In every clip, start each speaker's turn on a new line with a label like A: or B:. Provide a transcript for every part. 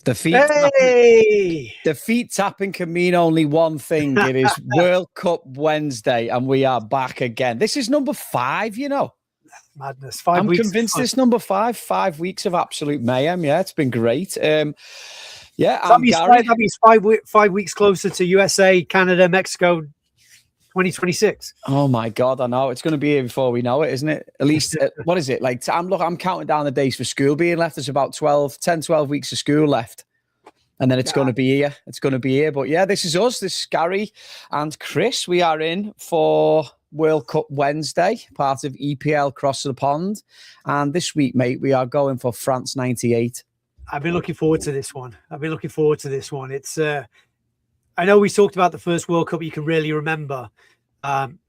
A: The feet,
B: Hey!
A: the feet tapping can mean only one thing. It is World Cup Wednesday, and we are back again. This is number 5, you know.
B: Madness.
A: I'm convinced it's number 5. 5 weeks of absolute mayhem. Yeah, it's been great. I'm Gary.
B: That means 5 weeks closer to USA, Canada, Mexico, 2026.
A: Oh my God, I know. It's going to be here before we know it, isn't it? At least, what is it? Like, I'm counting down the days for school being left. There's about 12 weeks of school left. And then it's going to be here. It's going to be here. But yeah, this is us. This is Gary and Chris. We are in for World Cup Wednesday, part of EPL Cross the Pond. And this week, mate, we are going for France 98.
B: I've been looking forward to this one. It's, I know we talked about the first World Cup you can really remember.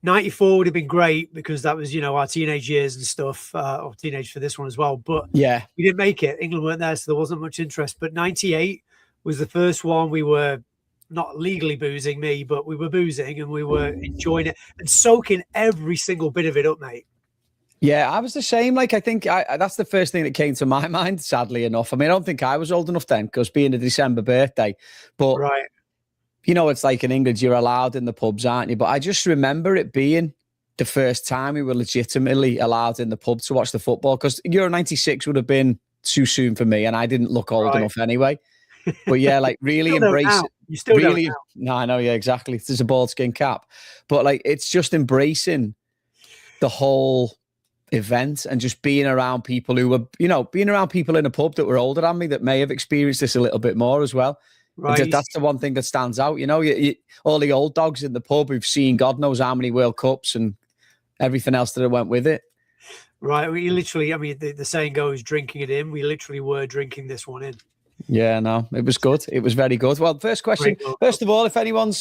B: 94 would have been great because that was, our teenage years and stuff, or teenage for this one as well. But
A: yeah,
B: we didn't make it. England weren't there, so there wasn't much interest. But 98 was the first one we were not legally boozing me, but we were boozing and we were enjoying it and soaking every single bit of it up, mate.
A: Yeah, I was the same. Like, I think that's the first thing that came to my mind, sadly enough. I mean, I don't think I was old enough then because being a December birthday. But,
B: right.
A: It's like in England, you're allowed in the pubs, aren't you? But I just remember it being the first time we were legitimately allowed in the pub to watch the football because Euro 96 would have been too soon for me and I didn't look old enough anay. But yeah, like really embrace it.
B: You still
A: really,
B: don't know.
A: No, I know, yeah, exactly. There's a bald skin cap. But like it's just embracing the whole event and just being around people who were, being around people in a pub that were older than me that may have experienced this a little bit more as well. Right. That's the one thing that stands out. All the old dogs in the pub who've seen God knows how many World Cups and everything else that went with it.
B: Right. We literally, the saying goes, drinking it in. We literally were drinking this one in.
A: Yeah, no, it was good. It was very good. Well, first question. First of all, if anyone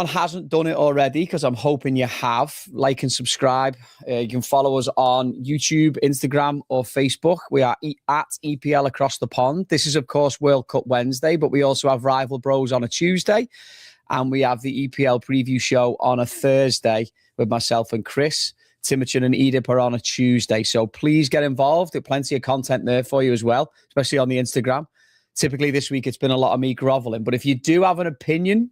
A: hasn't done it already, because I'm hoping you have, like and subscribe. You can follow us on YouTube, Instagram, or Facebook. We are at EPL Across the Pond. This is, of course, World Cup Wednesday, but we also have Rival Bros on a Tuesday, and we have the EPL preview show on a Thursday with myself and Chris. Timothy and Edip are on a Tuesday. So please get involved. There's plenty of content there for you as well, especially on the Instagram. Typically this week, it's been a lot of me groveling. But if you do have an opinion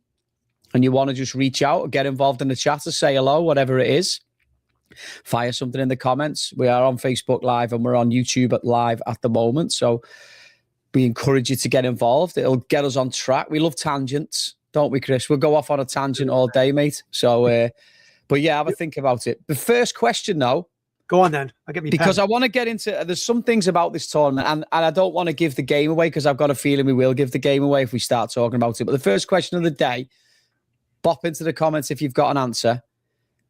A: and you want to just reach out or get involved in the chat or say hello, whatever it is, fire something in the comments. We are on Facebook Live and we're on YouTube Live at the moment. So we encourage you to get involved. It'll get us on track. We love tangents, don't we, Chris? We'll go off on a tangent all day, mate. So... But yeah, have a think about it. The first question, though.
B: Go on then. I'll get me
A: because I want to get into. There's some things about this tournament, and I don't want to give the game away because I've got a feeling we will give the game away if we start talking about it. But the first question of the day, bop into the comments if you've got an answer,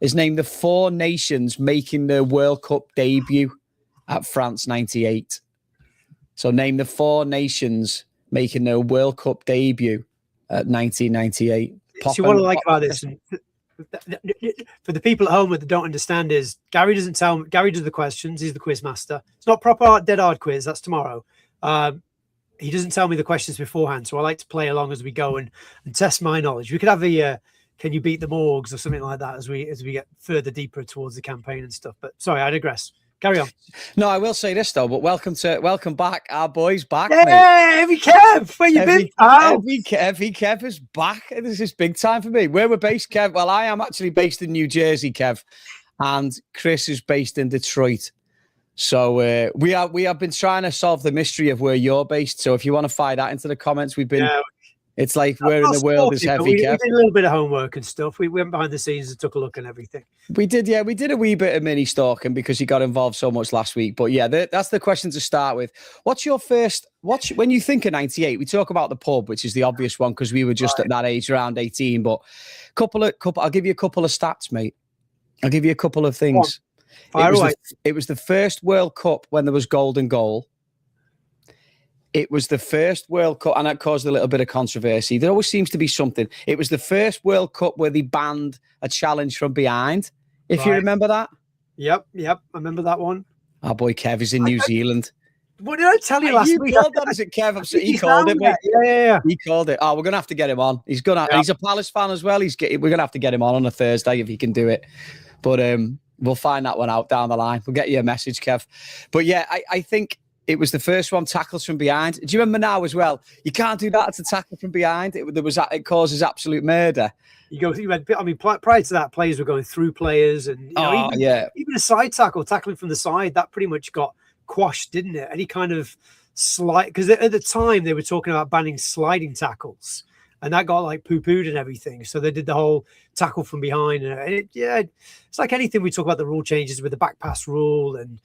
A: is name the 4 nations making their World Cup debut at France 98. So name the 4 nations making their World Cup debut at 1998.
B: See what I like about this. For the people at home that don't understand is Gary does the questions. He's the quiz master. It's not proper dead hard quiz. That's tomorrow. He doesn't tell me the questions beforehand. So I like to play along as we go and test my knowledge. We could have the can you beat the Morgs or something like that as we get further deeper towards the campaign and stuff. But sorry, I digress. Carry on.
A: No, I will say this though, but welcome back. Our boy's back.
B: Yeah, mate. Heavy Kev, where you been?
A: Heavy Kev is back. This is big time for me. Where we're based, Kev? Well, I am actually based in New Jersey, Kev, and Chris is based in Detroit. So we have been trying to solve the mystery of where you're based. So if you want to fire that into the comments, we've been. Yeah. It's like where in the world is Heavy Kev?
B: We did a little bit of homework and stuff. We went behind the scenes and took a look and everything.
A: We did, yeah. We did a wee bit of mini stalking because you got involved so much last week. But yeah, that's the question to start with. What's your first? When you think of 98, we talk about the pub, which is the obvious one because we were just at that age, around 18. But I'll give you a couple of stats, mate. I'll give you a couple of things. It was the first World Cup when there was golden goal. It was the first World Cup, and that caused a little bit of controversy. There always seems to be something. It was the first World Cup where they banned a challenge from behind, if you remember that.
B: Yep. I remember that one.
A: Our boy Kev is in New Zealand.
B: What did I tell you last week?
A: You called that, is it, Kev? He called it, mate.
B: Yeah.
A: He called it. Oh, we're going to have to get him on. He's a Palace fan as well. We're going to have to get him on a Thursday if he can do it. But we'll find that one out down the line. We'll get you a message, Kev. But yeah, I think It was the first one, tackles from behind. Do you remember now as well? You can't do that to tackle from behind. It causes absolute murder.
B: Prior to that, players were going through players, and even a side tackling from the side, that pretty much got quashed, didn't it? Any kind of slide, because at the time they were talking about banning sliding tackles, and that got like poo-pooed and everything. So they did the whole tackle from behind, and it's like anything. We talk about the rule changes with the back pass rule, and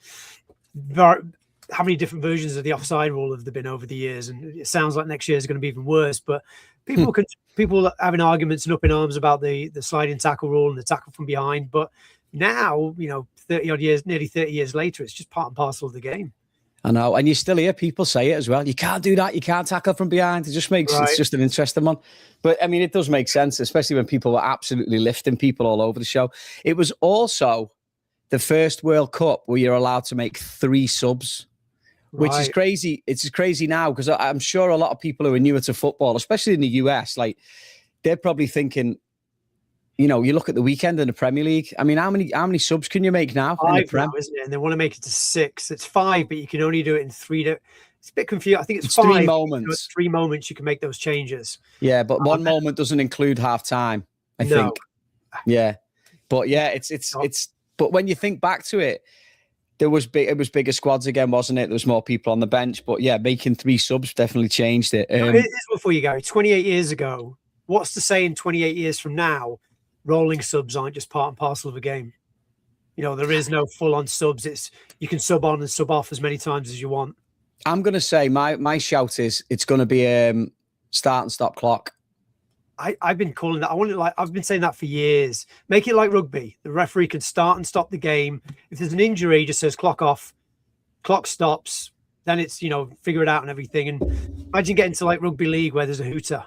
B: how many different versions of the offside rule have there been over the years? And it sounds like next year is going to be even worse. But people having arguments and up in arms about the sliding tackle rule and the tackle from behind. But now, 30 odd years, nearly 30 years later, it's just part and parcel of the game.
A: I know, and you still hear people say it as well. You can't do that. You can't tackle from behind. It just makes It's just an interesting one. But I mean, it does make sense, especially when people were absolutely lifting people all over the show. It was also the first World Cup where you're allowed to make 3 subs. Which is crazy. It's crazy now because I'm sure a lot of people who are newer to football, especially in the US, like they're probably thinking, you look at the weekend in the Premier League. I mean, how many subs can you make now?
B: 5 now, isn't it? And they want to make it to 6. It's 5, but you can only do it in 3. It's a bit confusing. I think it's 5.
A: 3 moments.
B: 3 moments you can make those changes.
A: Yeah, but one moment doesn't include half time. I think. Yeah, but But when you think back to it. It was bigger squads again, wasn't it? There was more people on the bench, but yeah, making 3 subs definitely changed it.
B: Here's one for you, Gary. 28 years ago, what's to say in 28 years from now, rolling subs aren't just part and parcel of a game? There is no full-on subs. You can sub on and sub off as many times as you want.
A: I'm going to say my shout is it's going to be start and stop clock.
B: I've been calling that. I've been saying that for years. Make it like rugby. The referee can start and stop the game. If there's an injury, he just says clock off, clock stops. Then it's figure it out and everything. And imagine getting to like rugby league where there's a hooter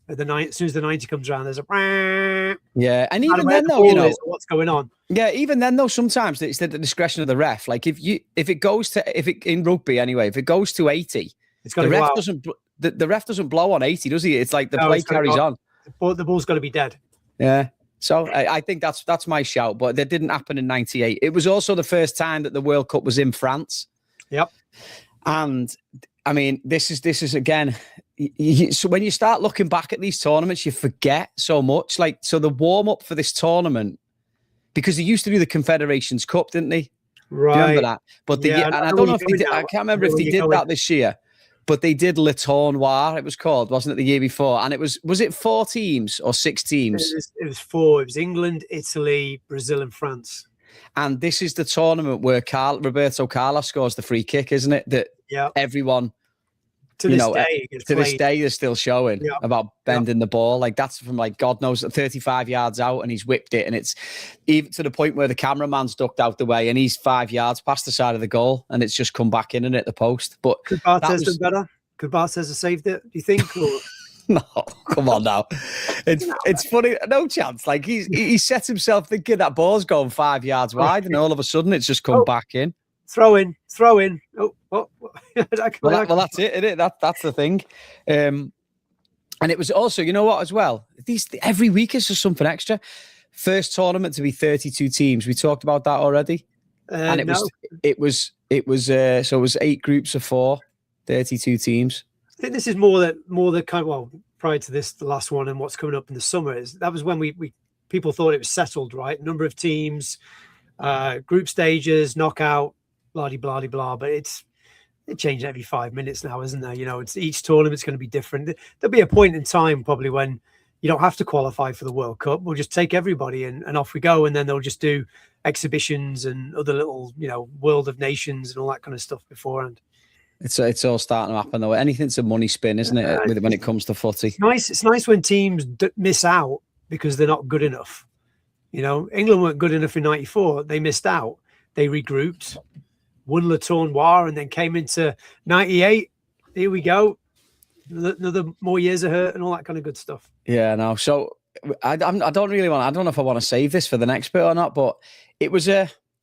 B: at the night. As soon as the 90 comes around, there's a
A: and even then though,
B: what's going on.
A: Yeah, even then though, sometimes it's at the discretion of the ref. Like if it in rugby anyway, if it goes to 80, the ref doesn't blow on 80, does he? It's like the play carries on.
B: The ball's got to be dead.
A: Yeah. So I think that's my shout, but that didn't happen in 98. It was also the first time that the World Cup was in France.
B: Yep.
A: And I mean, this is again, so when you start looking back at these tournaments, you forget so much. Like, so the warm up for this tournament, because they used to do the Confederations Cup, didn't they?
B: Right.
A: Do you remember that? But I don't know if they did, I can't remember if they did that this year. But they did Le Tournoi, it was called, wasn't it, the year before? And was it 4 teams or 6 teams?
B: It was 4. It was England, Italy, Brazil, and France.
A: And this is the tournament where Roberto Carlos scores the free kick, isn't it? That everyone,
B: to this day,
A: they're still showing about bending the ball. Like that's from like God knows 35 yards out, and he's whipped it, and it's even to the point where the cameraman's ducked out the way, and he's 5 yards past the side of the goal, and it's just come back in and hit the post. But
B: could Barthez done better? Could Barthez have saved it? Do you think? Or?
A: No, come on now. It's funny. No chance. Like he set himself thinking that ball's going 5 yards wide, and all of a sudden it's just come back in.
B: Throw in. Oh,
A: well, that's it, isn't it? That's the thing. And it was also, you know what, as well, every week is just something extra. First tournament to be 32 teams. We talked about that already. And it was 8 groups of 4, 32 teams.
B: I think this is more the kind of, prior to this, the last one and what's coming up in the summer that was when people thought it was settled, right? Number of teams, group stages, knockout, blah, blah, blah, blah. But it changes every 5 minutes now, isn't there? It's each tournament's going to be different. There'll be a point in time probably when you don't have to qualify for the World Cup. We'll just take everybody and off we go. And then they'll just do exhibitions and other little, World of Nations and all that kind of stuff beforehand.
A: It's all starting to happen though. Anything's a money spin, isn't it? When it comes to footy.
B: It's nice when teams miss out because they're not good enough. England weren't good enough in '94. They missed out. They regrouped, won Le Tournoi, and then came into '98. Here we go. Another more years of hurt and all that kind of good stuff. Yeah, no. So I don't know if I want to save this for the next bit or not, but it was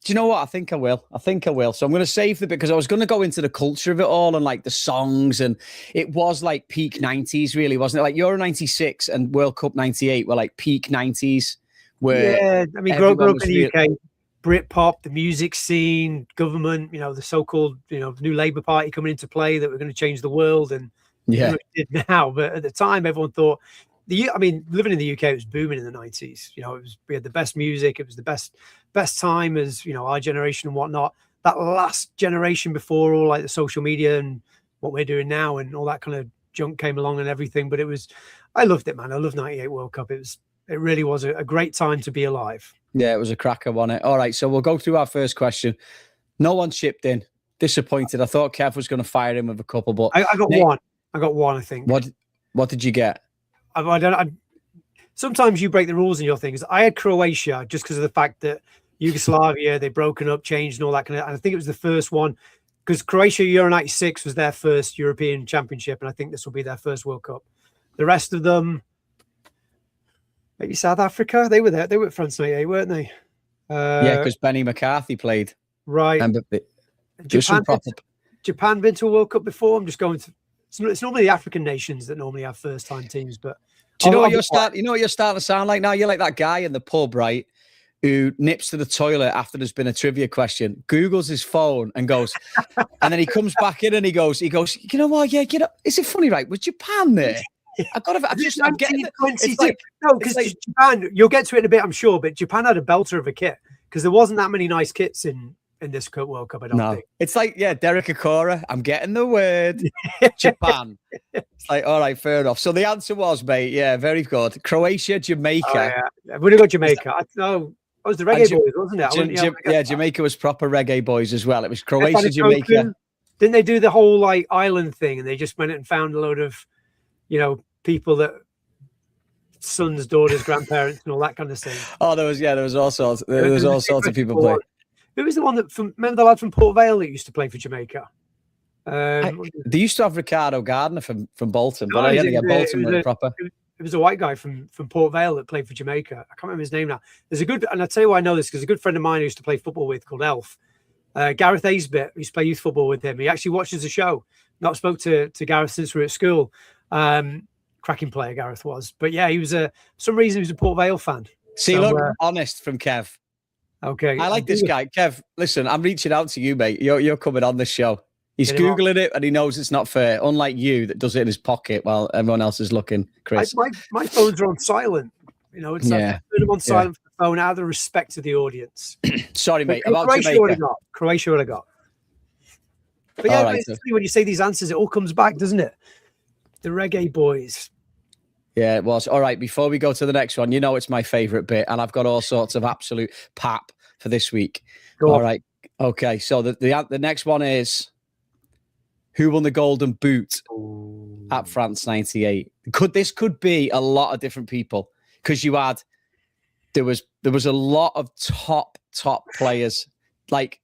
B: do you know what? I think I will. So I'm going to save it because I was going to go into the culture of it all and like the songs, and it was like peak 90s, really, wasn't it? Like Euro 96 and World Cup 98 were like peak 90s. Where I mean, growing up in the UK, Britpop, the music scene, government, the so-called, new Labour Party coming into play that we're going to change the world, and
A: Yeah,
B: it did now. But at the time, everyone thought living in the UK, it was booming in the 90s. We had the best music. It was the best time as, our generation and whatnot. That last generation before all like the social media and what we're doing now and all that kind of junk came along and everything. But I loved it, man. I loved 98 World Cup. It really was a great time to be alive.
A: Yeah, it was a cracker, wasn't it? All right, so we'll go through our first question. No one chipped in. Disappointed. I thought Kev was going to fire in with a couple, but
B: I got one. I got one, I think.
A: What did you get?
B: Sometimes you break the rules in your things. I had Croatia just because of the fact that Yugoslavia, they'd broken up, changed and all that kind of, and I think it was the first one because Croatia Euro 96 was their first European Championship, and I think this will be their first World Cup. The rest of them, maybe South Africa, they were there. They were at France 98, weren't they?
A: Yeah, because Benny McCarthy played.
B: Right. Japan been to a World Cup before? I'm just going to. It's normally the African nations that normally have first-time teams, but
A: do you know what you're starting to sound like now? You're like that guy in the pub, right? Who nips to the toilet after there's been a trivia question, Googles his phone and goes, and then he comes back in and he goes, you know what? Yeah, is it funny, right? Was Japan there? I'm getting it.
B: No, because Japan, you'll get to it in a bit, I'm sure, but Japan had a belter of a kit because there wasn't that many nice kits in this World Cup, I don't think.
A: It's like, Derek Akora, I'm getting the word. Japan. It's like, all right, fair enough. So the answer was, mate, very good. Croatia, Jamaica.
B: Oh, yeah. We'd have got Jamaica. It was the Reggae Boys, wasn't it?
A: Jamaica was proper Reggae Boys as well. It was Croatia, Jamaica.
B: Didn't they do the whole like island thing and they just went and found a load of, people that sons, daughters, grandparents and all that kind of thing?
A: Oh, there was all sorts. There was all sorts of people playing.
B: Who was the one remember the lad from Port Vale that used to play for Jamaica?
A: They used to have Ricardo Gardner from Bolton, but I didn't get Bolton with proper.
B: It was a white guy from Port Vale that played for Jamaica. I can't remember his name now. And I'll tell you why I know this, because a good friend of mine who used to play football with called Elf, Gareth Aisbit, used to play youth football with him. He actually watches the show. Not spoke to Gareth since we were at school. Cracking player, Gareth was. But yeah, he was for some reason he was a Port Vale fan.
A: See, look, honest from Kev.
B: Okay.
A: I like this guy. Kev, listen, I'm reaching out to you, mate. You're coming on this show. He's Googling it and he knows it's not fair, unlike you that does it in his pocket while everyone else is looking, Chris.
B: My phones are on silent. It's like put them on silent for the phone out of respect to the audience.
A: Sorry, mate.
B: About Croatia would have got. Croatia would have got. But yeah, right, when you say these answers, it all comes back, doesn't it? The Reggae Boys.
A: Yeah, it was. All right, before we go to the next one, it's my favourite bit, and I've got all sorts of absolute pap for this week. All right. Okay, so the next one is, who won the Golden Boot at France 98? This could be a lot of different people, because there was a lot of top players, like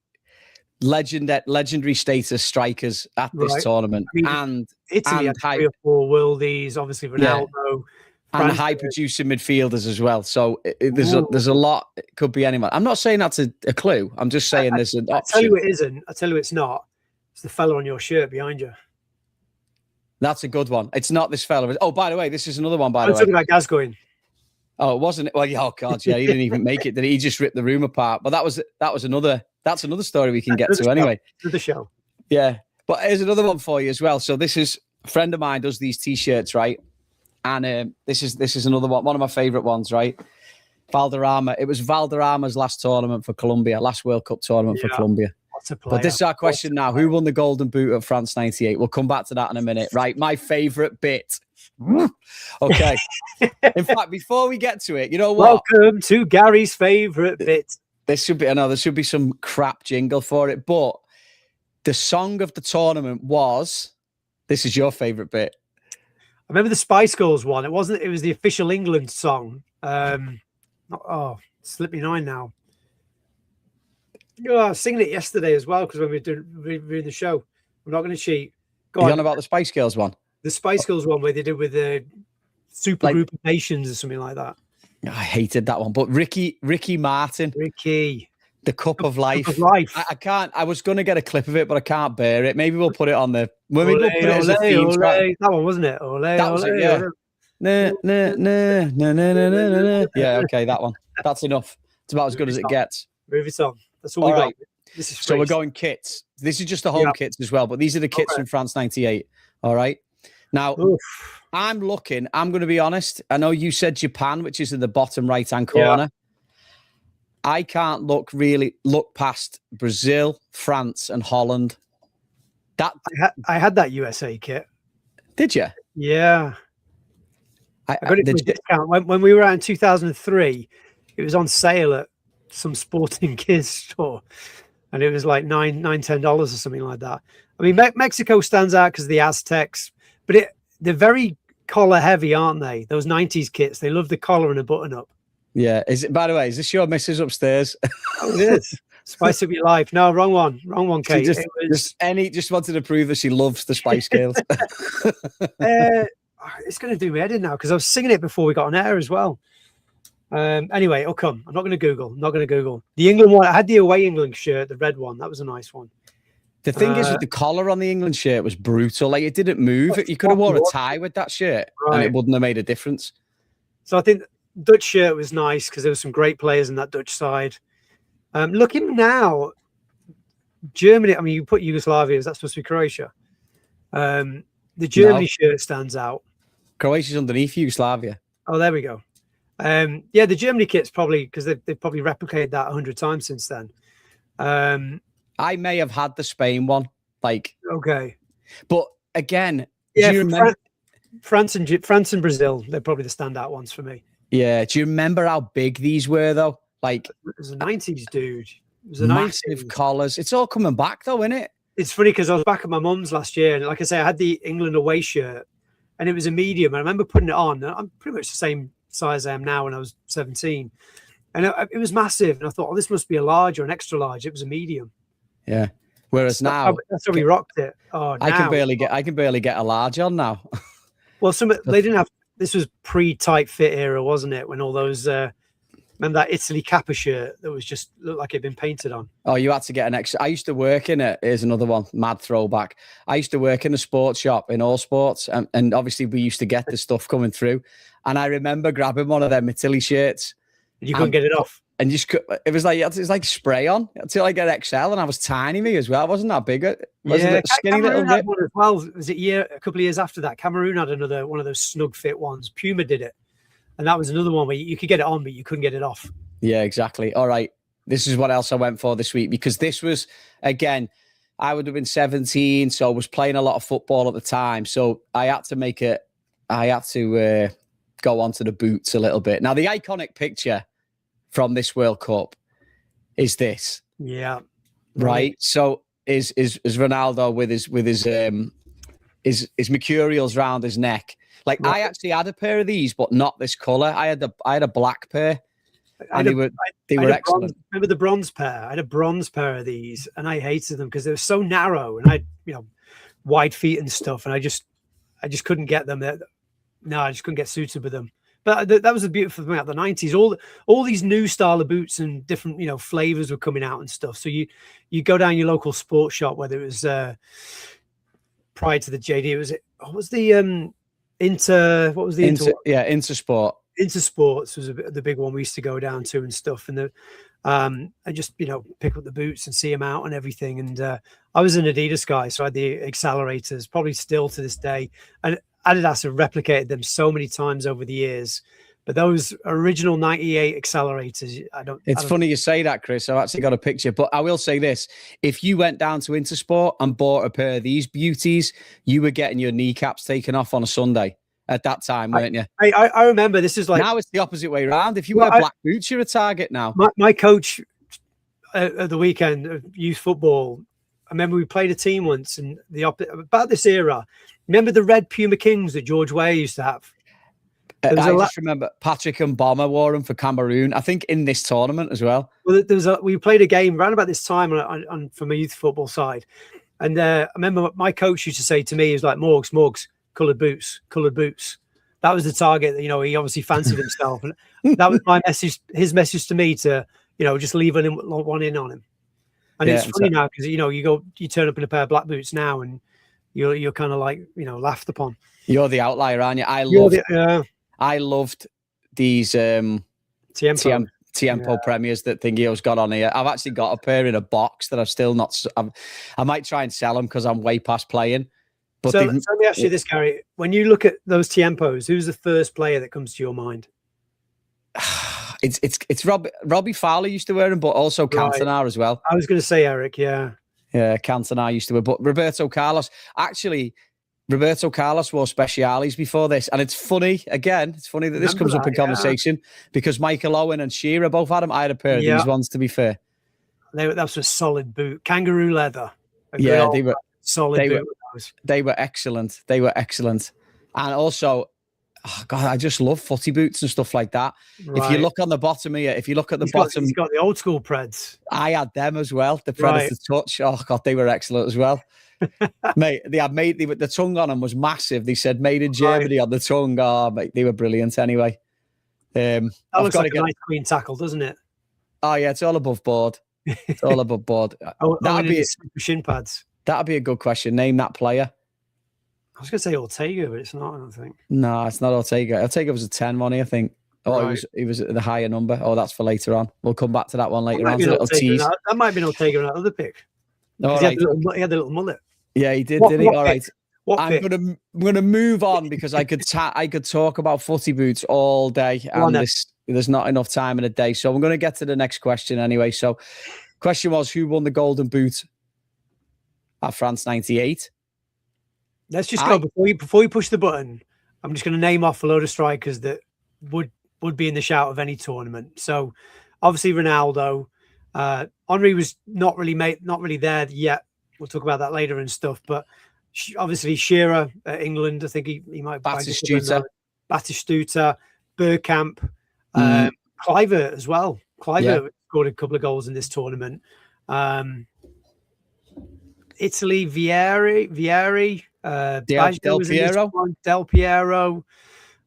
A: legendary status strikers at this tournament. And
B: Italy had 3 or 4 worldies, obviously Ronaldo.
A: And high producing midfielders as well. So there's a lot. It could be anyone. I'm not saying that's a clue. I'm just saying there's an option.
B: I tell you it isn't. I tell you it's not. It's the fella on your shirt behind you.
A: That's a good one. It's not this fella. Oh, by the way, this is another one, by the way.
B: I'm talking about Gascoigne.
A: Oh, it wasn't. Well, oh God, yeah, he didn't even make it. Did he? He just ripped the room apart. But that's another story we can get to anyway.
B: To the show.
A: Yeah. But here's another one for you as well. So this is a friend of mine does these T-shirts, right? And this is another one of my favorite ones, right? Valderrama. It was Valderrama's last tournament for Colombia, last World Cup tournament for Colombia. But this is our question now. Who won the Golden Boot at France 98? We'll come back to that in a minute. Right. My favorite bit. Okay. In fact, before we get to it, you know what?
B: Welcome to Gary's favorite bit.
A: There should be some crap jingle for it. But the song of the tournament was, this is your favorite bit.
B: I remember the Spice Girls one. It was the official England song. Slipped me mind now. I was singing it yesterday as well because when we were doing the show. I'm not going to cheat.
A: Go on about the Spice Girls one.
B: The Spice Girls one where they did with the Super Group of Nations or something like that.
A: I hated that one. But Ricky Martin. The Cup of Life. I can't. I was going to get a clip of it, but I can't bear it. Maybe we'll put it on the. We'll put it as a theme track.
B: That one, wasn't it?
A: That was it, yeah. No. Yeah, okay, that one. That's enough. It's about as good as it gets.
B: Move it on. That's all,
A: All
B: we got.
A: right.
B: This is
A: So we're
B: free.
A: going kits. This is just the home kits as well, but these are the kits from France 98. All right. Now, I'm going to be honest. I know you said Japan, which is in the bottom right-hand corner. Yeah. I can't look past Brazil, France, and Holland.
B: I had that USA kit.
A: Did you?
B: Yeah. I got it for a discount. When we were out in 2003, it was on sale at some sporting kids store. And it was like $10 or something like that. I mean, Mexico stands out because of the Aztecs, but they're very collar heavy, aren't they? Those 90s kits, they love the collar and a button up.
A: Yeah. By the way, is this your missus upstairs?
B: Oh, it is. Spice up your life. No, wrong one, Kate.
A: Just wanted to prove that she loves the Spice Girls.
B: It's going to do me head in now because I was singing it before we got on air as well. Anyway, it'll come. I'm not going to Google. The England one. I had the away England shirt, the red one. That was a nice one.
A: The thing is, with the collar on the England shirt was brutal. Like, it didn't move. You could have worn a tie with that shirt, and it wouldn't have made a difference.
B: So I think Dutch shirt was nice because there were some great players in that Dutch side. Looking now, Germany. I mean, you put Yugoslavia. Is that supposed to be Croatia? The Germany shirt stands out.
A: Croatia's underneath Yugoslavia.
B: Oh, there we go. Yeah, the Germany kit's probably because they've probably replicated that 100 times since then.
A: I may have had the Spain one,
B: okay,
A: but again,
B: yeah, do you remember France and Brazil? They're probably the standout ones for me.
A: Yeah, do you remember how big these were though? Like,
B: it was the 90s, dude. It was the
A: massive
B: 90s.
A: collars. It's all coming back though, isn't it?
B: It's funny because I was back at my mum's last year, and like I say, I had the England away shirt, and it was a medium. And I remember putting it on. And I'm pretty much the same size I am now when I was 17, and it was massive. And I thought, oh, this must be a large or an extra large. It was a medium.
A: Yeah. Whereas now,
B: that's how we rocked it. Oh,
A: I can barely get a large on now.
B: Well, they didn't have. This was pre-tight fit era, wasn't it? When all those remember that Italy Kappa shirt that was just looked like it'd been painted on.
A: Oh, you had to get an extra. I used to work in it. Here's another one, mad throwback. I used to work in a sports shop in All Sports, and obviously we used to get the stuff coming through. And I remember grabbing one of them Italy shirts.
B: You couldn't get it off.
A: And it was like spray on until I get XL, and I was tiny me as well. I wasn't that big. Wasn't it skinny little bit?
B: One as well. Was it a couple of years after that? Cameroon had another one of those snug fit ones. Puma did it, and that was another one where you could get it on, but you couldn't get it off.
A: Yeah, exactly. All right, this is what else I went for this week, because this was, again, I would have been 17, so I was playing a lot of football at the time. So I had to go onto the boots a little bit. Now, the iconic picture from this World Cup is this.
B: Yeah.
A: Right. So is Ronaldo with his mercurials round his neck. Like, right. I actually had a pair of these, but not this color. I had a black pair, and they were excellent.
B: Remember the bronze pair? I had a bronze pair of these, and I hated them because they were so narrow, and I wide feet and stuff, and I just couldn't get them. No, I just couldn't get suited with them. But that was the beautiful thing about the 90s. All these new style of boots and different, flavors were coming out and stuff. So you go down your local sports shop, whether it was prior to the JD, Intersport. Intersports was the big one we used to go down to and stuff. And I just pick up the boots and see them out and everything. And I was an Adidas guy, so I had the accelerators, probably still to this day. And Adidas have replicated them so many times over the years, but those original 98 accelerators, It's
A: funny you say that, Chris. I've actually got a picture, but I will say this. If you went down to Intersport and bought a pair of these beauties, you were getting your kneecaps taken off on a Sunday at that time, weren't you?
B: I remember this is like...
A: Now it's the opposite way around. If you wear black boots, you're a target now.
B: My coach at the weekend of youth football, I remember we played a team once and about this era. Remember the red Puma Kings that George Weah used to have?
A: I just remember Patrick and Bomber wore them for Cameroon, I think in this tournament as well.
B: Well, we played a game around about this time on from a youth football side. And I remember my coach used to say to me, he was like, Morgs, coloured boots. That was the target that, he obviously fancied himself. And that was my message, his message to me to, just leave one in on him. And it's funny now because, you turn up in a pair of black boots now and you're kind of like, laughed upon.
A: You're the outlier, aren't you? I loved these TM Tiempo Premiers that Thingio's got on here. I've actually got a pair in a box that I've still not. I might try and sell them because I'm way past playing. But
B: so let me ask you this, Gary. When you look at those Tiempos, who's the first player that comes to your mind?
A: It's Robbie Fowler used to wear them, but also Cantona as well.
B: I was going to say Eric, yeah.
A: Yeah, Cantona used to wear, but Roberto Carlos. Actually, Roberto Carlos wore Speciales before this. And it's funny, again, that this comes up in conversation because Michael Owen and Shearer both had them. I had a pair of these ones, to be fair.
B: That was a solid boot. Kangaroo leather.
A: Yeah, they were
B: solid boot.
A: They were excellent. They were excellent. And also, oh God, I just love footy boots and stuff like that. Right. If you look on the bottom here, if you look at the bottom.
B: He's got the old school Preds.
A: I had them as well. The Predator Touch. Oh God, they were excellent as well. Mate, the tongue on them was massive. They said made in Germany on the tongue. Oh, mate, they were brilliant anyway.
B: That looks like a nice clean tackle, doesn't it?
A: Oh yeah, it's all above board. It's all above board.
B: That'd be shin pads.
A: That'd be a good question. Name that player.
B: I was going to say Ortega, but it's not, I don't think.
A: No, it's not Ortega. Ortega was a 10 money, I think. Oh, he was at the higher number. Oh, that's for later on. We'll come back to that one later on.
B: That might have been Ortega in that other pick.
A: All
B: right. He had the little mullet.
A: Yeah, he did, didn't he? All right. I'm gonna move on because I could talk about footy boots all day, and there's not enough time in a day. So I'm going to get to the next question anyway. So, question was, who won the Golden Boot at France '98?
B: Let's just go before you push the button. I'm just going to name off a load of strikers that would be in the shout of any tournament. So, obviously Ronaldo, Henry was not really there yet. We'll talk about that later and stuff. But obviously Shearer at England, I think he might.
A: Batistuta,
B: Bergkamp, Kluivert as well. Kluivert scored a couple of goals in this tournament. Italy, Vieri. Del Piero.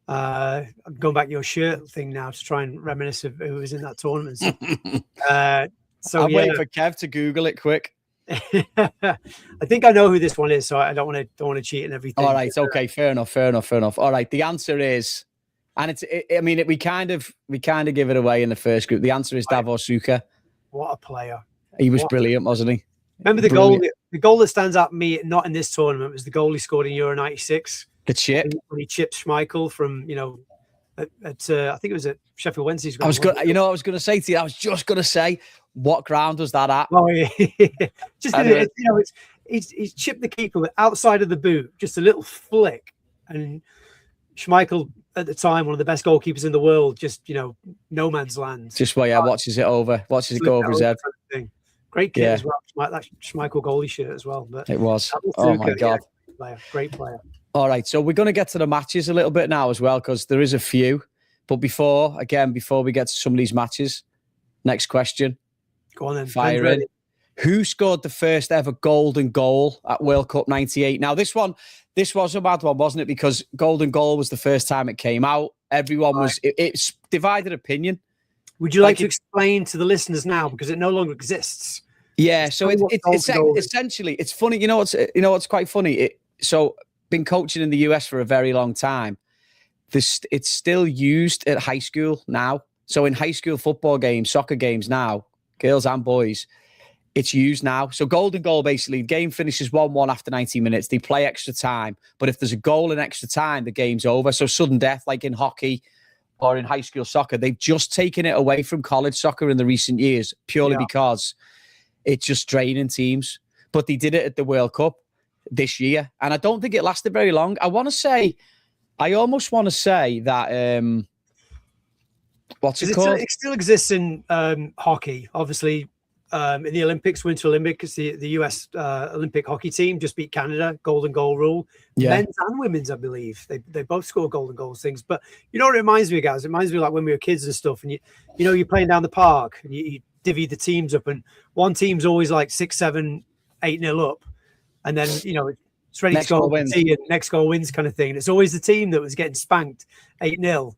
B: Going back to your shirt thing now to try and reminisce of who was in that tournament. So
A: I'm waiting for Kev to Google it quick.
B: I think I know who this one is, so I don't want to cheat and everything.
A: All right, okay, fair enough. All right, the answer is, and we kind of give it away in the first group. The answer is Davor Suker.
B: What a player!
A: He was brilliant, wasn't he?
B: Remember the goal that stands out to me, not in this tournament, was the goal he scored in Euro '96.
A: The chip
B: when he chipped Schmeichel from I think it was at Sheffield Wednesday's.
A: I was going to say to you, I was just going to say, what ground was that at?
B: Oh yeah, he's chipped the keeper outside of the boot, just a little flick, and Schmeichel at the time, one of the best goalkeepers in the world, just no man's land.
A: Just watches it go over his head.
B: Great kit as well. That Schmeichel goalie shirt as well. But
A: it was. Oh my God,
B: great player.
A: All right, so we're going to get to the matches a little bit now as well, because there is a few. But before we get to some of these matches, next question.
B: Go on then.
A: Fire in. Who scored the first ever golden goal at World Cup '98? Now, this was a bad one, wasn't it? Because golden goal was the first time it came out. Everyone was, it's divided opinion.
B: Would you like to explain to the listeners now, because it no longer exists?
A: Yeah, so it's essentially, it's funny. You know what's quite funny? Been coaching in the US for a very long time. It's still used at high school now. So in high school football games, soccer games now, girls and boys, it's used now. So golden goal, basically, the game finishes 1-1 after 90 minutes. They play extra time. But if there's a goal in extra time, the game's over. So sudden death, like in hockey or in high school soccer, they've just taken it away from college soccer in the recent years, purely because it's just draining teams. But they did it at the World Cup this year, and I don't think it lasted very long. I almost want to say that what's it called?
B: It still exists in hockey, obviously. In the Olympics, Winter Olympics, the US Olympic hockey team just beat Canada, golden goal rule. Men's and women's, I believe. They both score golden goals things. But you know what it reminds me of, guys? It reminds me of like when we were kids and stuff, and you're playing down the park and you divvy the teams up, and one team's always like 6-7, 8-0 up. And then, it's ready to go wins. And next goal wins kind of thing. And it's always the team that was getting spanked 8-0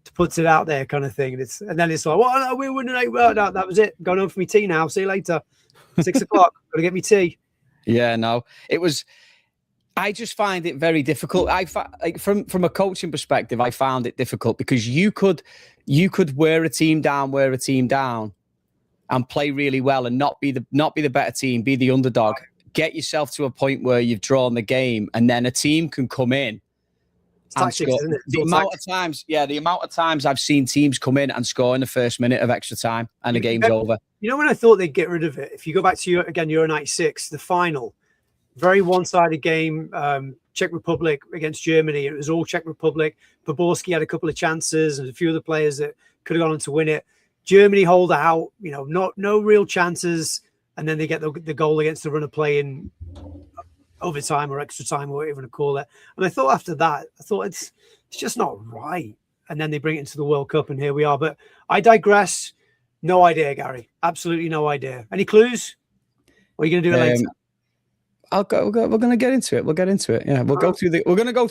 B: to put it out there kind of thing. And then it's like, well, no, we're winning 8. Well, no, that was it. Going home for me tea now. See you later. 6 o'clock. Got to get me tea.
A: Yeah, no. It was, I just find it very difficult. Like from a coaching perspective, I found it difficult because you could wear a team down, and play really well and not be the better team, be the underdog. Get yourself to a point where you've drawn the game, and then a team can come in.
B: Tactics, isn't it?
A: The amount of times I've seen teams come in and score in the first minute of extra time, and the game's over.
B: You know when I thought they'd get rid of it? If you go back to Euro '96, the final, very one-sided game. Czech Republic against Germany. It was all Czech Republic. Poborský had a couple of chances, and a few other players that could have gone on to win it. Germany hold out, no real chances, and then they get the goal against the runner play in overtime or extra time, or whatever you want to call it. And I thought after that, it's just not right. And then they bring it into the World Cup, and here we are. But I digress. No idea, Gary. Absolutely no idea. Any clues? Or are you going to do it later?
A: We're going to get into it. We'll get into it. Yeah, we'll go through it, and we're going to go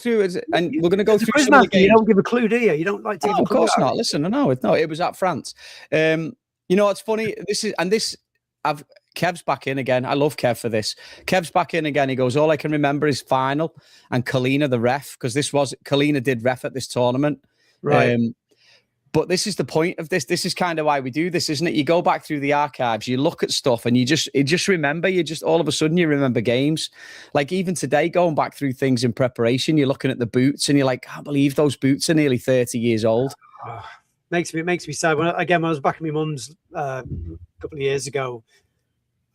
A: through some of the games.
B: You don't give a clue, do you? You don't like to give a clue.
A: Of course not. Listen, no, it was at France. It's funny. Kev's back in again. I love Kev for this. Kev's back in again. He goes, all I can remember is final and Kalina the ref, because Kalina did ref at this tournament.
B: Right.
A: But this is the point of this. This is kind of why we do this, isn't it? You go back through the archives, you look at stuff, and you just remember. All of a sudden you remember games. Like even today, going back through things in preparation, you're looking at the boots, and you're like, I can't believe those boots are nearly 30 years old.
B: Makes me sad. When I was back at my mum's a couple of years ago,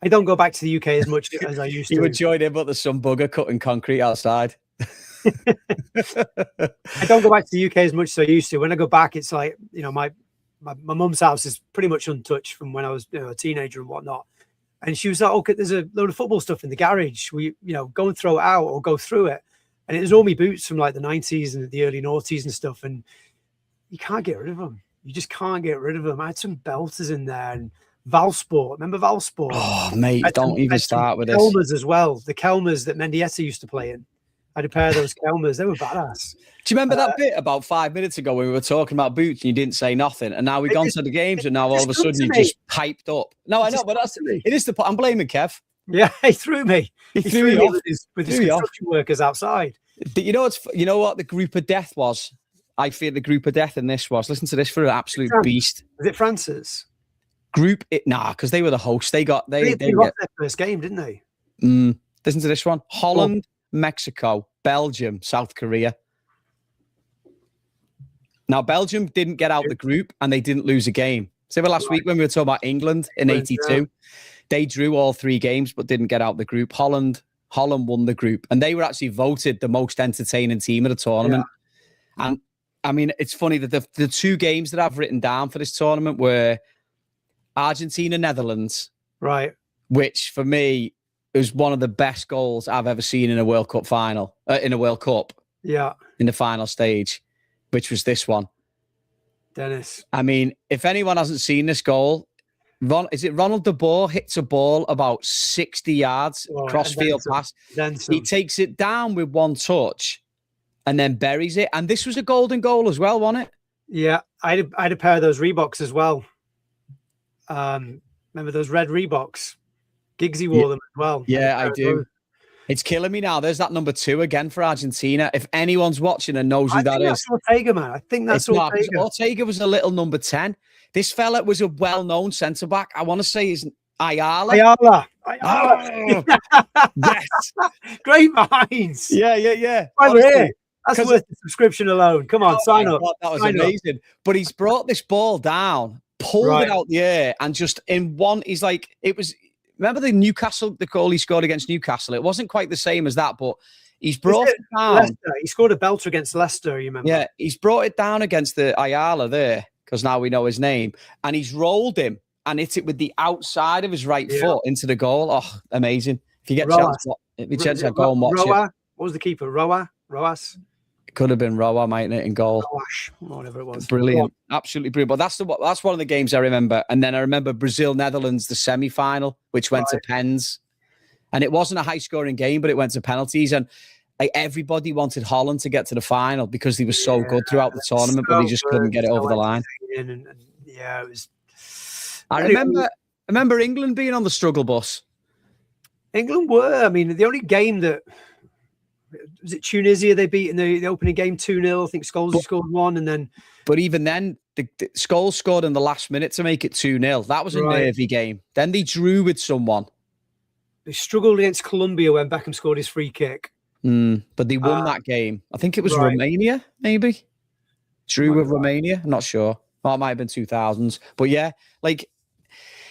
B: I don't go back to the UK as much as I used to.
A: You enjoyed it, but there's some bugger cutting concrete outside.
B: I don't go back to the UK as much as I used to. When I go back, it's like, my mum's house is pretty much untouched from when I was a teenager and whatnot. And she was like, okay, there's a load of football stuff in the garage. We, go and throw it out or go through it. And it was all my boots from like the 90s and the early noughties and stuff. And you can't get rid of them. You just can't get rid of them. I had some belters in there and Valsport. Remember Valsport?
A: Oh, mate, don't even start with this.
B: Kelmers as well. The Kelmers that Mendieta used to play in. I had a pair of those Kelmers. They were badass. Do
A: you remember that bit about 5 minutes ago when we were talking about boots and you didn't say nothing? And now we've gone to the games and now all of a sudden you just piped up. No, I know, but it is the point. I'm blaming Kev.
B: Yeah, he threw me. He threw me off with his construction workers outside.
A: You know what the group of death was? I fear the group of death in this was. Listen to this for an absolute beast.
B: Was it France's?
A: Because they were the hosts. They lost
B: their first game, didn't they?
A: Listen to this one. Holland, Mexico, Belgium, South Korea. Now, Belgium didn't get out the group and they didn't lose a game. So last week when we were talking about England in 82, they drew all 3 games but didn't get out the group. Holland won the group and they were actually voted the most entertaining team of the tournament. Yeah. And I mean, it's funny that the 2 games that I've written down for this tournament were Argentina, Netherlands.
B: Right.
A: Which for me is one of the best goals I've ever seen in a World Cup final, in a World Cup.
B: Yeah.
A: In the final stage, which was this one.
B: Dennis.
A: I mean, if anyone hasn't seen this goal, is it Ronald de Boer hits a ball about 60 yards, cross-field pass. He takes it down with one touch and then buries it. And this was a golden goal as well, wasn't it?
B: Yeah, I had a pair of those Reeboks as well. Remember those red Reeboks? Giggsy wore them as well.
A: Yeah, I do. It's killing me now. There's that number 2 again for Argentina. If anyone's watching and knows who that is.
B: That's Ortega, man. I think that's Ortega.
A: Ortega was a little number 10. This fella was a well-known centre-back. I want to say he's Ayala.
B: Oh,
A: yes.
B: Great minds.
A: Yeah.
B: Honestly, that's worth the subscription alone. Come on, sign up.
A: God, that was amazing. But he's brought this ball down, pulled it out the air, and just in one, he's like, it was... Remember the goal he scored against Newcastle? It wasn't quite the same as that, but he's brought it down.
B: Leicester. He scored a belter against Leicester, you remember?
A: Yeah, he's brought it down against the Ayala there, because now we know his name, and he's rolled him and hit it with the outside of his right foot into the goal. Oh, amazing. If you get a chance to go and watch it.
B: What was the keeper? Roas?
A: It could have been Roa, mightn't it, in goal?
B: Whatever it was.
A: Brilliant. Absolutely brilliant. But that's one of the games I remember. And then I remember Brazil-Netherlands, the semi-final, which went to pens. And it wasn't a high-scoring game, but it went to penalties. And everybody wanted Holland to get to the final because they were so good throughout the tournament, but they just couldn't get it over the line.
B: And it was...
A: I remember England being on the struggle bus.
B: England were. I mean, the only game that was it Tunisia they beat in the opening game 2-0? I think Scholes scored one, and then.
A: But even then, the Scholes scored in the last minute to make it 2-0. That was a nervy game. Then they drew with someone.
B: They struggled against Colombia when Beckham scored his free kick.
A: But they won that game. I think it was Romania, maybe. Drew with Romania. I'm not sure. Well, it might have been 2000s. But yeah, like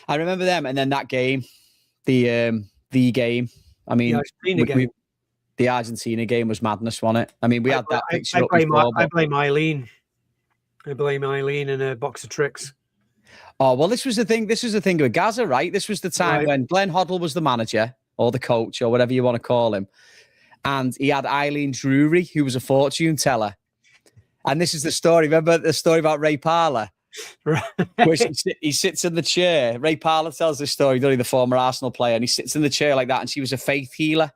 A: I remember them, and then that game, the game. I mean, the Argentina game was madness, wasn't it? I mean, we had that picture.
B: I blame Eileen. I blame Eileen and a box of tricks.
A: Oh, well, this was the thing. This was the thing with Gaza, right? This was the time when Glenn Hoddle was the manager or the coach or whatever you want to call him. And he had Eileen Drury, who was a fortune teller. And this is the story. Remember the story about Ray Parlour?
B: Right.
A: Where he sits in the chair. Ray Parlour tells this story, the former Arsenal player, and he sits in the chair like that, and she was a faith healer.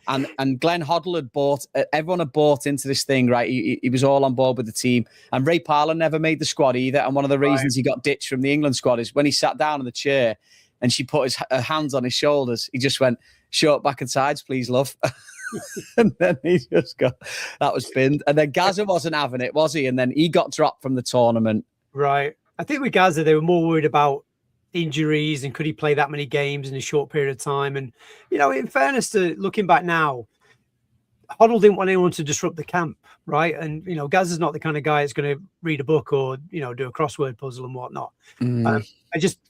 A: And Glenn Hoddle everyone had bought into this thing, right? He was all on board with the team. And Ray Parlour never made the squad either. And one of the reasons he got ditched from the England squad is when he sat down in the chair and she put her hands on his shoulders, he just went, short back and sides, please, love. And then he just got, that was binned. And then Gaza wasn't having it, was he? And then he got dropped from the tournament.
B: Right. I think with Gaza, they were more worried about injuries and could he play that many games in a short period of time. And, in fairness to looking back now, Hoddle didn't want anyone to disrupt the camp, right? And, Gaza's not the kind of guy that's going to read a book or, do a crossword puzzle and whatnot.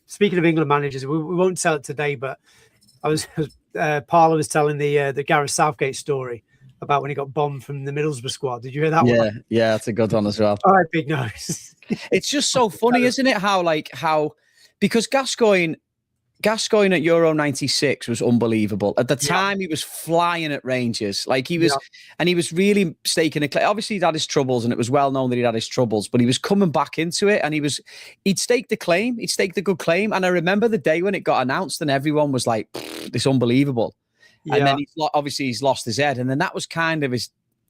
B: Speaking of England managers, we won't tell it today, but Parlour was telling the Gareth Southgate story about when he got bombed from the Middlesbrough squad. Did you hear that one?
A: Yeah, that's a good one as well.
B: All right, big nose.
A: It's just so funny, isn't it? How because Gascoigne at Euro 96 was unbelievable. At the time, he was flying at Rangers. Like he was, and he was really staking a claim. Obviously, he'd had his troubles, and it was well known that he'd had his troubles, but he was coming back into it, and he'd staked the claim. He'd staked the good claim. And I remember the day when it got announced, and everyone was like, "This unbelievable." Yeah. And then he's lost his head, and then that was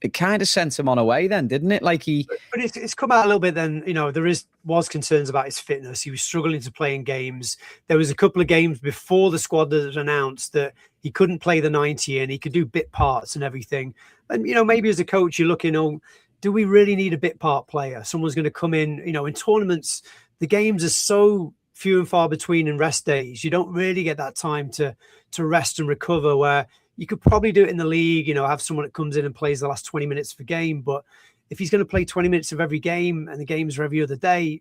A: it kind of sent him on away then, didn't it? Like
B: but it's come out a little bit then, there was concerns about his fitness. He was struggling to play in games. There was a couple of games before the squad that was announced that he couldn't play the 90 and he could do bit parts and everything. And, maybe as a coach, you're looking, do we really need a bit part player? Someone's going to come in, in tournaments, the games are so few and far between in rest days. You don't really get that time to rest and recover, where you could probably do it in the league, have someone that comes in and plays the last 20 minutes of a game. But if he's going to play 20 minutes of every game and the games are every other day,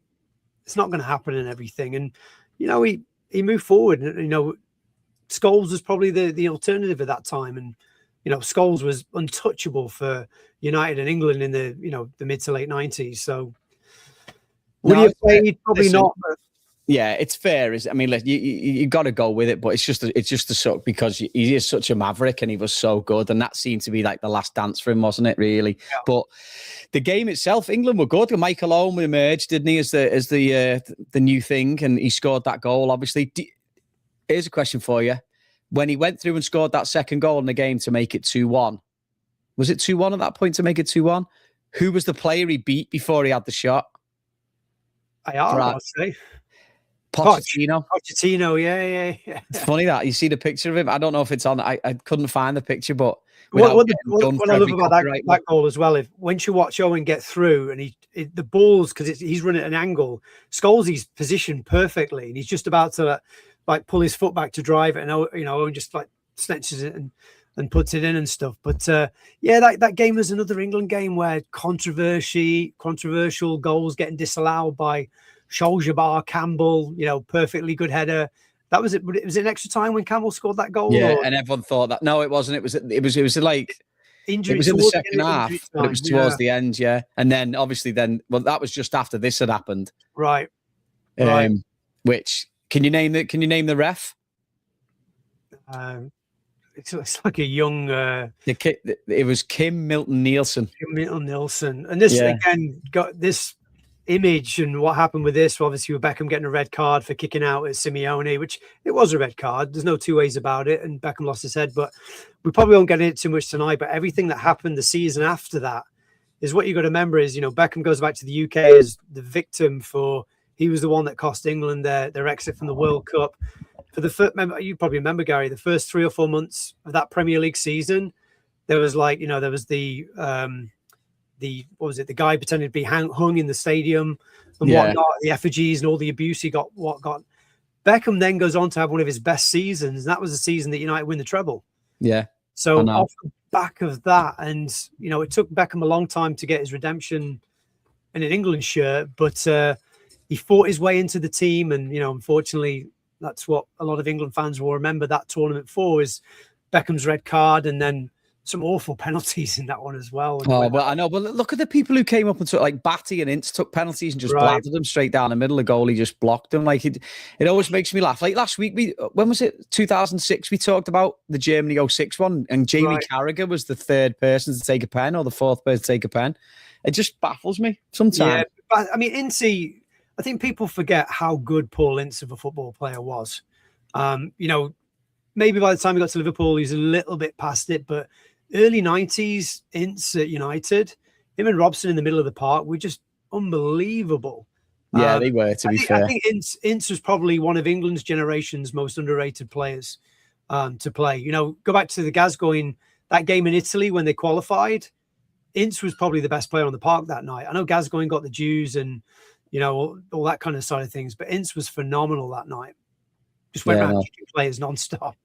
B: it's not going to happen and everything. And, he moved forward. Scholes was probably the alternative at that time. And, Scholes was untouchable for United and England in the mid to late 90s. So would he have played? Probably not. But
A: yeah, it's fair. I mean, you got to go with it, but it's just a suck because he is such a maverick and he was so good, and that seemed to be like the last dance for him, wasn't it? Really, yeah. But the game itself, England were good. Michael Owen emerged, didn't he, as the new thing, and he scored that goal. Obviously, here's a question for you: when he went through and scored that second goal in the game to make it 2-1, was it 2-1 at that point to make it 2-1? Who was the player he beat before he had the shot?
B: I'd say.
A: Pochettino,
B: yeah.
A: It's funny that you see the picture of him. I don't know if it's on. I couldn't find the picture, but
B: what I love about that goal as well, once you watch Owen get through and the balls, because he's running at an angle, Scholes' positioned perfectly, and he's just about to pull his foot back to drive it, and Owen just snatches it and puts it in and stuff. But that game was another England game where controversial goals getting disallowed by Solskjaer, Campbell, perfectly good header. That was it. Was it an extra time when Campbell scored that goal?
A: Yeah, and everyone thought that. No, it wasn't. It was like injury. It was in the second half, but it was towards the end. Yeah, and then obviously that was just after this had happened.
B: Right.
A: Which can you name the ref?
B: It's like a young.
A: It was Kim Milton-Nielsen.
B: And this again got this image and what happened with this, obviously with Beckham getting a red card for kicking out at Simeone, which it was a red card. There's no two ways about it. And Beckham lost his head, but we probably won't get into it too much tonight. But everything that happened the season after that is what you got to remember is, Beckham goes back to the UK as the victim he was the one that cost England their exit from the World Cup. For you probably remember, Gary, the first 3 or 4 months of that Premier League season, there was like, there was the what was it? The guy pretending to be hung in the stadium and whatnot, the effigies and all the abuse he got. Beckham then goes on to have one of his best seasons, and that was the season that United win the treble.
A: Yeah.
B: So off the back of that, and it took Beckham a long time to get his redemption in an England shirt, but he fought his way into the team, and unfortunately, that's what a lot of England fans will remember that tournament for, is Beckham's red card, and then some awful penalties in that one as well.
A: Oh, but I know. But look at the people who came up and took, like Batty and Ince took penalties and just bladdered them straight down the middle. The goalie just blocked them. Like it always makes me laugh. Like last week, when was it? 2006. We talked about the Germany 06 one, and Jamie Carragher was the third person to take a pen, or the fourth person to take a pen. It just baffles me sometimes.
B: Yeah, but I mean, Ince. I think people forget how good Paul Ince of a football player was. Maybe by the time he got to Liverpool, he's a little bit past it, but early 90s, Ince at United, him and Robson in the middle of the park were just unbelievable.
A: Yeah, they were, to be fair.
B: I think Ince was probably one of England's generation's most underrated players to play. Go back to the Gascoigne, that game in Italy when they qualified. Ince was probably the best player on the park that night. I know Gascoigne got the dues and, all that kind of side of things, but Ince was phenomenal that night. Just went around kicking players non-stop.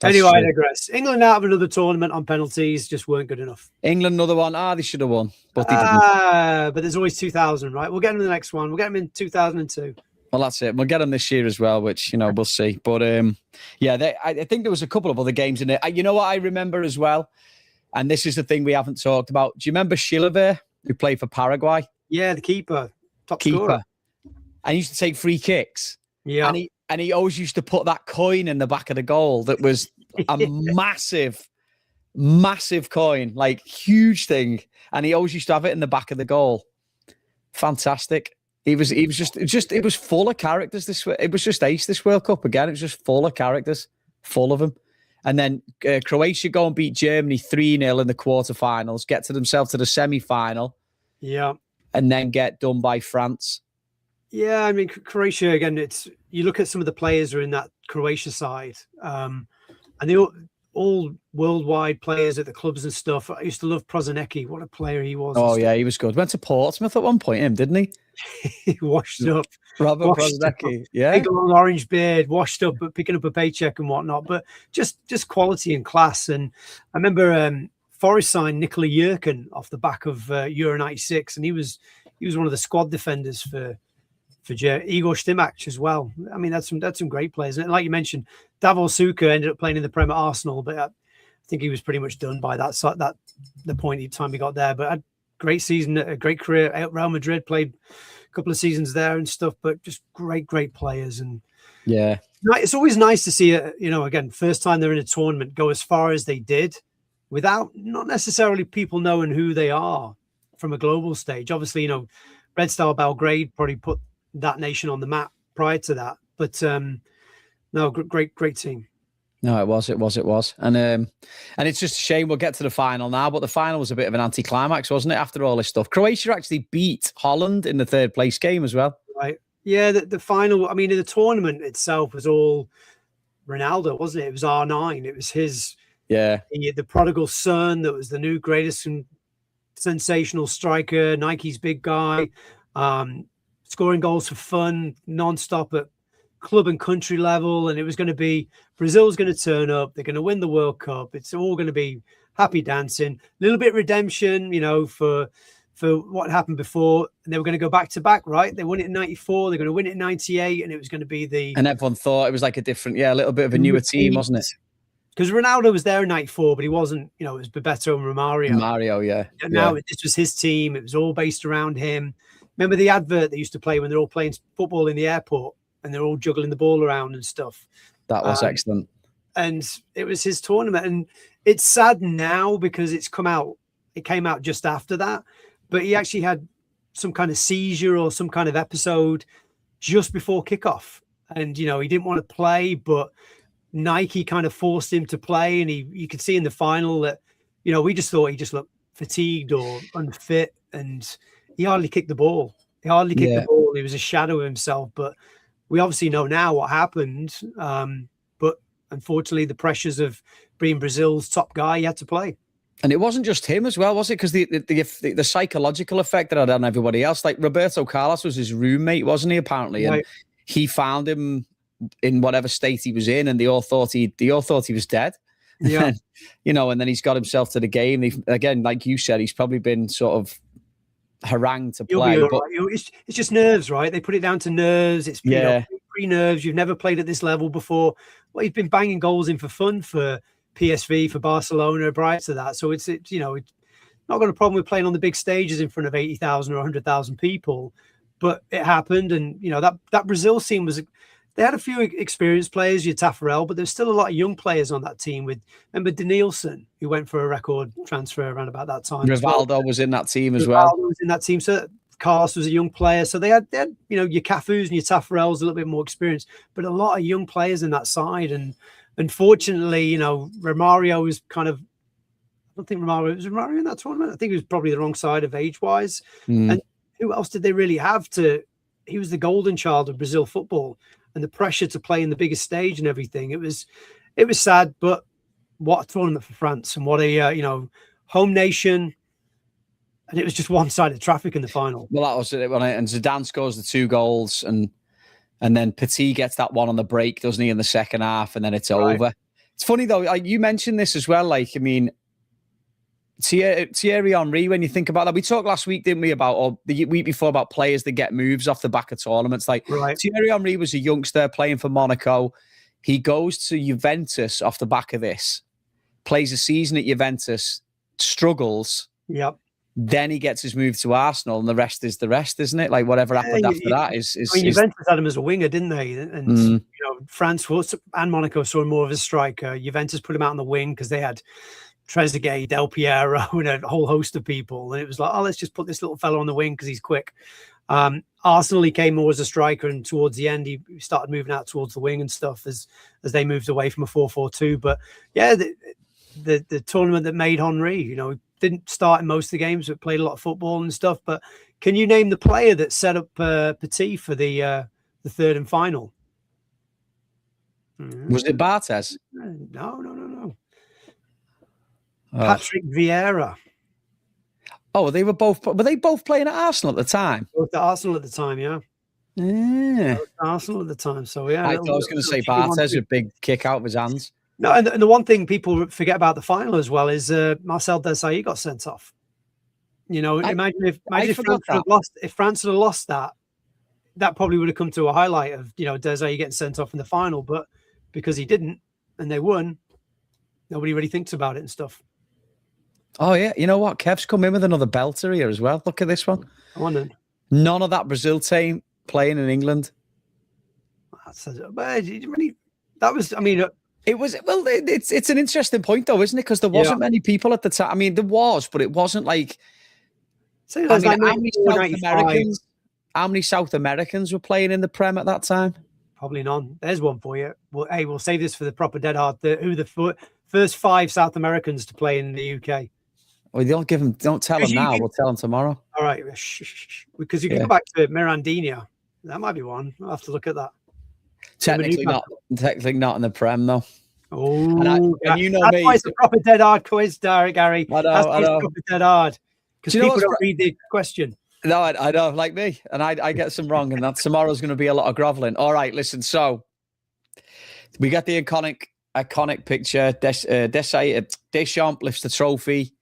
B: Anyway, I digress. England out of another tournament on penalties just weren't good enough.
A: England, another one. They should have won, but they didn't.
B: But there's always 2000, right? We'll get them in the next one. We'll get them in 2002.
A: Well, that's it. We'll get them this year as well, which, we'll see. But, I think there was a couple of other games in it. You know what I remember as well? And this is the thing we haven't talked about. Do you remember Chilavert, who played for Paraguay?
B: Yeah, the keeper. Top
A: keeper.
B: Scorer.
A: And he used to take free kicks.
B: Yeah.
A: And he always used to put that coin in the back of the goal that was a massive, massive coin, like huge thing. And he always used to have it in the back of the goal. Fantastic. It was full of characters. It was just ace this World Cup again. It was just full of characters, full of them. And then Croatia go and beat Germany 3-0 in the quarterfinals, get to themselves to the semi-final.
B: Yeah. And
A: then get done by France.
B: Yeah, I mean, Croatia, again, you look at some of the players who are in that Croatia side, and they all worldwide players at the clubs and stuff. I used to love Prosinecki. What a player he was.
A: Oh, yeah, he was good. Went to Portsmouth at one point, didn't he?
B: He washed up.
A: Robert Prosinecki, yeah.
B: Big long orange beard, washed up, but picking up a paycheck and whatnot. But just quality and class. And I remember Forest signed Nikola Jurkin off the back of Euro 96, and he was one of the squad defenders for Igor Stimac as well. I mean, that's some great players. And like you mentioned, Davor Suker ended up playing in the Prem at Arsenal, but I think he was pretty much done by the time he got there. But had a great season, a great career at Real Madrid, played a couple of seasons there and stuff, but just great players. And
A: yeah,
B: it's always nice to see, again, first time they're in a tournament go as far as they did without not necessarily people knowing who they are from a global stage. Obviously, Red Star Belgrade probably put that nation on the map prior to that, but no, great team.
A: No, it was, and it's just a shame. We'll get to the final now, but the final was a bit of an anticlimax, wasn't it? After all this stuff, Croatia actually beat Holland in the third place game as well.
B: Right? Yeah, the final. I mean, the tournament itself was all Ronaldo, wasn't it? It was R9. It was his.
A: Yeah,
B: the prodigal son that was the new greatest and sensational striker, Nike's big guy. Scoring goals for fun, non-stop at club and country level. And it was going to be, Brazil's going to turn up. They're going to win the World Cup. It's all going to be happy dancing. A little bit redemption, for what happened before. And they were going to go back to back, right? They won it in 94. They're going to win it in 98. And it was going to be
A: And everyone thought it was like a different, a little bit of a newer team, wasn't it?
B: Because Ronaldo was there in 94, but he wasn't, it was Bebeto and Romario.
A: Mario, yeah.
B: And now this was his team. It was all based around him. Remember the advert they used to play when they're all playing football in the airport and they're all juggling the ball around and stuff?
A: That was excellent.
B: And it was his tournament. And it's sad now because it came out just after that. But he actually had some kind of seizure or some kind of episode just before kickoff. And, he didn't want to play, but Nike kind of forced him to play. And you could see in the final that, we just thought he just looked fatigued or unfit. And he hardly kicked the ball. He was a shadow of himself. But we obviously know now what happened. But unfortunately, the pressures of being Brazil's top guy, he had to play.
A: And it wasn't just him as well, was it? Because the psychological effect that had on everybody else, like Roberto Carlos was his roommate, wasn't he? Apparently,
B: Right.
A: and he found him in whatever state he was in, and they all thought he was dead.
B: Yeah,
A: And then he's got himself to the game. Again, like you said, he's probably been sort of harangued to
B: you'll
A: play.
B: be all
A: But
B: right. It's just nerves, right? They put it down to nerves. It's pre-nerves. You've never played at this level before. Well, he's been banging goals in for fun for PSV, for Barcelona prior to that. So it's not got a problem with playing on the big stages in front of 80,000 or 100,000 people, but it happened. And that Brazil team they had a few experienced players, your Taffarel, but there's still a lot of young players on that team. Remember Danielson, who went for a record transfer around about that time.
A: Rivaldo was in that team as well.
B: Rivaldo was in that team. So Carlos was a young player. So they had your Cafus and your Taffarels a little bit more experienced, but a lot of young players in that side. And unfortunately, Romario was kind of, I don't think was Romario in that tournament. I think he was probably the wrong side of age-wise. And who else did they really have he was the golden child of Brazil football, and the pressure to play in the biggest stage and everything. It was sad, but what a tournament for France, and what a, home nation. And it was just one-sided traffic in the final.
A: Well, that was it. And Zidane scores the 2 goals, and then Petit gets that one on the break, doesn't he, in the second half, and then it's over. It's funny, though, you mentioned this as well. Thierry Henry, when you think about that, we talked last week, didn't we, or the week before, about players that get moves off the back of tournaments. Thierry Henry was a youngster playing for Monaco. He goes to Juventus off the back of this, plays a season at Juventus, struggles.
B: Yep.
A: Then he gets his move to Arsenal, and the rest is the rest, isn't it? Like, whatever happened after that is.
B: Juventus had him as a winger, didn't they? And France and Monaco saw him more of a striker. Juventus put him out on the wing because they had Trezeguet, Del Piero, and a whole host of people. And it was like, let's just put this little fellow on the wing because he's quick. Arsenal, he came more as a striker, and towards the end, he started moving out towards the wing and stuff as they moved away from a 4-4-2. But yeah, the tournament that made Henry, didn't start in most of the games, but played a lot of football and stuff. But can you name the player that set up Petit for the third and final?
A: Was it Barthez?
B: No. Patrick Vieira.
A: Oh, were they both playing at Arsenal at the time?
B: Both at Arsenal at the time, yeah.
A: Yeah.
B: Arsenal at the time, so yeah.
A: I thought I was going to say Barthez, a big kick out of his hands.
B: No, and the one thing people forget about the final as well is Marcel Desailly got sent off. Imagine if France had lost that probably would have come to a highlight of Desailly getting sent off in the final, but because he didn't and they won, nobody really thinks about it and stuff.
A: Oh yeah, you know what? Kev's come in with another belter here as well. Look at this one. None of that Brazil team playing in England. It was, well, it's an interesting point though, isn't it? Because there wasn't many people at the time. I mean, there was, but it wasn't like. How many South Americans were playing in the Prem at that time?
B: Probably none. There's one for you. We'll save this for the proper Dead Hard. Who the first 5 South Americans to play in the UK?
A: Well, don't tell them now. We'll tell them tomorrow.
B: All right, because you can go back to Mirandinha. That might be one. I'll have to look at that.
A: Technically not in the Prem though.
B: Oh,
A: and you know
B: that's
A: me.
B: Why it's a proper Dead Hard quiz, Gary.
A: I know.
B: Proper Dead Hard because people don't read the question.
A: No, I know, like me, and I get some wrong, and that tomorrow's going to be a lot of groveling. All right, listen. So we got the iconic picture. Deschamps lifts the trophy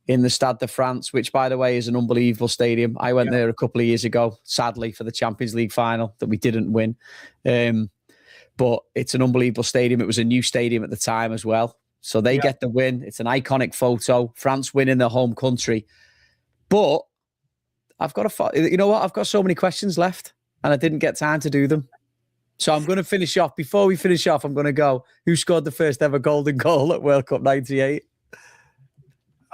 A: in the Stade de France, which, by the way, is an unbelievable stadium. I went there a couple of years ago, sadly, for the Champions League final that we didn't win. But it's an unbelievable stadium. It was a new stadium at the time as well. So they get the win. It's an iconic photo. France win in their home country. But I've got so many questions left, and I didn't get time to do them. So I'm going to finish off. Before we finish off, I'm going to go, who scored the first ever golden goal at World Cup 98?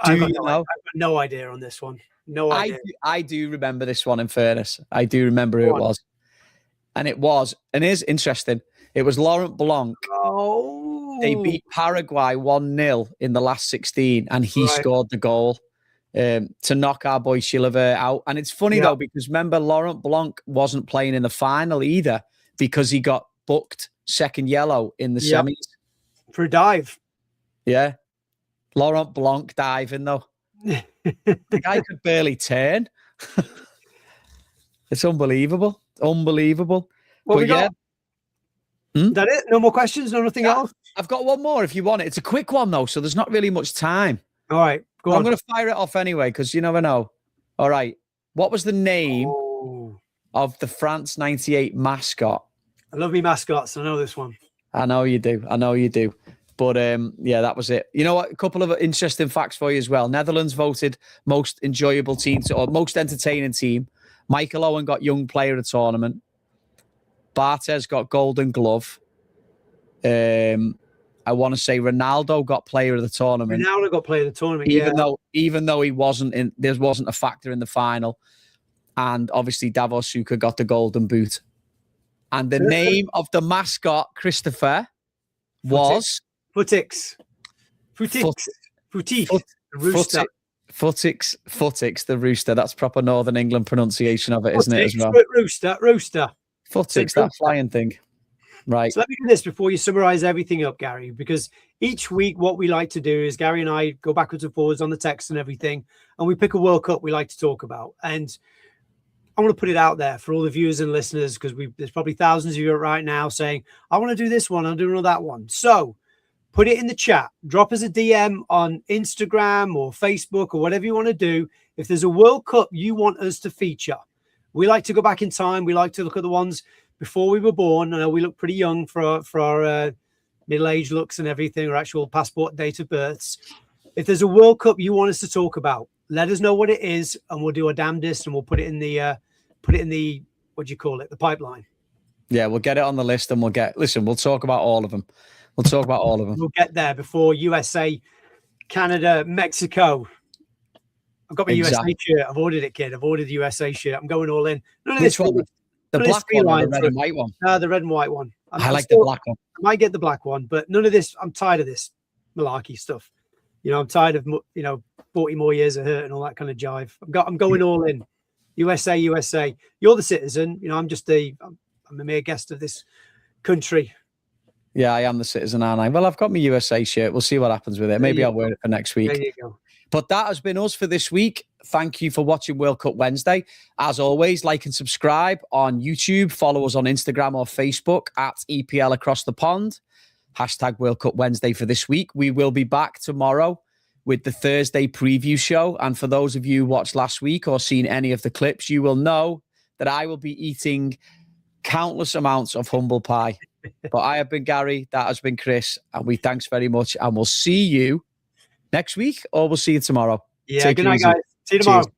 B: I've got no idea on this one. No idea.
A: I do remember this one, in fairness. I do remember who it was. And it is interesting. It was Laurent Blanc.
B: Oh.
A: They beat Paraguay 1-0 in the last 16, and he scored the goal to knock our boy Chilavert out. And it's funny, though, because remember, Laurent Blanc wasn't playing in the final either because he got booked second yellow in the semis.
B: For a dive.
A: Yeah. Laurent Blanc diving, though. The guy could barely turn. It's unbelievable. Unbelievable.
B: What
A: But
B: we got? Is that it? No more questions? No, nothing else?
A: I've got one more if you want it. It's a quick one, though, so there's not really much time.
B: All right. Go on.
A: I'm going to fire it off anyway, because you never know. All right. What was the name of the France 98 mascot?
B: I love me mascots. I know this one.
A: I know you do. I know you do. But yeah, that was it. You know what? A couple of interesting facts for you as well. Netherlands voted most enjoyable team or most entertaining team. Michael Owen got young player of the tournament. Barthez got golden glove. I want to say Ronaldo got player of the tournament.
B: Ronaldo got player of the tournament,
A: even though he wasn't in, there wasn't a factor in the final. And obviously Davor Suker got the golden boot. And the name of the mascot, Christopher, was
B: Futix. The rooster.
A: Futix, the rooster. That's proper Northern England pronunciation of it, isn't it, as well?
B: Rooster.
A: Futix, that flying thing. Right.
B: So let me do this before you summarize everything up, Gary, because each week what we like to do is Gary and I go backwards and forwards on the text and everything, and we pick a World Cup we like to talk about. And I want to put it out there for all the viewers and listeners, because there's probably thousands of you right now saying, I want to do this one, I'll do that one. So put it in the chat, drop us a DM on Instagram or Facebook or whatever you want to do. If there's a World Cup you want us to feature, we like to go back in time. We like to look at the ones before we were born. I know we look pretty young for our middle-age looks and everything, or actual passport date of births. If there's a World Cup you want us to talk about, let us know what it is, and we'll do a damnedest, and we'll put it in the what do you call it, the pipeline.
A: Yeah, we'll get it on the list, and we'll talk about all of them. We'll talk about all of them.
B: We'll get there before USA, Canada, Mexico. I've got my USA shirt. I've ordered it, kid. I've ordered the USA shirt. I'm going all in. None of
A: Which
B: this
A: one? The black one or the red and white one?
B: The red and white one.
A: I like the black one.
B: I might get the black one, but none of this. I'm tired of this malarkey stuff. I'm tired of 40 more years of hurt and all that kind of jive. I'm going all in. USA. You're the citizen. I'm just I'm a mere guest of this country.
A: Yeah, I am the citizen, aren't I? Well, I've got my USA shirt. We'll see what happens with it. Maybe I'll wear it for next week.
B: There you go.
A: But that has been us for this week. Thank you for watching World Cup Wednesday. As always, like and subscribe on YouTube. Follow us on Instagram or Facebook at EPL Across the Pond. # World Cup Wednesday for this week. We will be back tomorrow with the Thursday preview show. And for those of you who watched last week or seen any of the clips, you will know that I will be eating countless amounts of humble pie. But I have been Gary. That has been Chris. And we thanks very much. And we'll see you next week, or we'll see you tomorrow.
B: Yeah, good night, guys. See you tomorrow. Cheers.